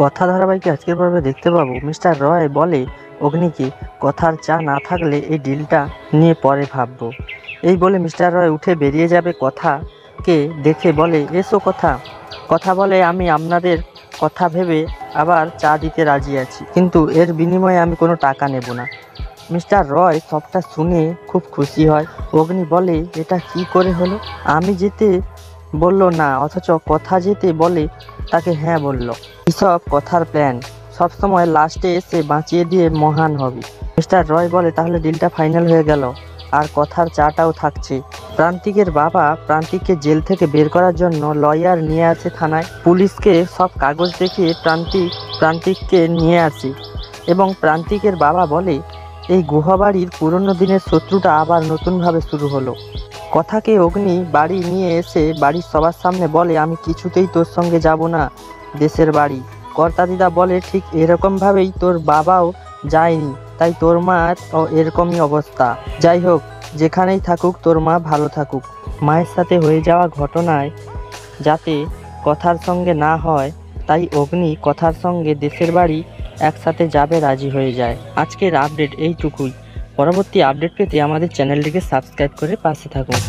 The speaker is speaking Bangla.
কথা ধারাবাহিকে আজকের পর্বে দেখতে পাবো মিস্টার রয় বলে অগ্নিকে কথার চা না থাকলে এই ডিলটা নিয়ে পরে ভাববো। এই বলে মিস্টার রয় উঠে বেরিয়ে যাবে। কথাকে দেখে বলে এসো কথা। কথা বলে আমি আপনাদের কথা ভেবে আবার চা দিতে রাজি আছি, কিন্তু এর বিনিময়ে আমি কোনো টাকা নেব না। মিস্টার রয় সবটা শুনে খুব খুশি হয়। অগ্নি বলে এটা কি করে হলো? আমি যেতে বলল না, অথচ কথা যেতে বলে তাকে হ্যাঁ বলল। এসব কথার প্ল্যান সবসময় লাস্টে এসে বাঁচিয়ে দিয়ে মহান হবে। মিস্টার রয় বলে তাহলে ডিলটা ফাইনাল হয়ে গেল, আর কথার চাটাও থাকছে। প্রান্তিকের বাবা প্রান্তিককে জেল থেকে বের করার জন্য লয়ার নিয়ে আসে থানায়। পুলিশকে সব কাগজ দেখিয়ে প্রান্তিককে নিয়ে আসে এবং প্রান্তিকের বাবা বলে এই গুহাবাড়ির পুরনো দিনের শত্রুটা আবার নতুনভাবে শুরু হলো। কথাকে অগ্নি বাড়ি নিয়ে এসে বাড়ির সবার সামনে বলে আমি কিছুতেই তোর সঙ্গে যাব না দেশের বাড়ি। কর্তাদিদা বলে ঠিক এরকমভাবেই তোর বাবাও যায়নি, তাই তোর মা এরকমই অবস্থা। যাই হোক, যেখানেই থাকুক তোর মা ভালো থাকুক। মায়ের সাথে হয়ে যাওয়া ঘটনায় যাতে কথার সঙ্গে না হয়, তাই অগ্নি কথার সঙ্গে দেশের বাড়ি একসাথে যাবে রাজি হয়ে যায়। আজকের আপডেট এইটুকুই। পরবর্তী আপডেট পেতে আমাদের চ্যানেলটিকে সাবস্ক্রাইব করে পাশে থাকুন।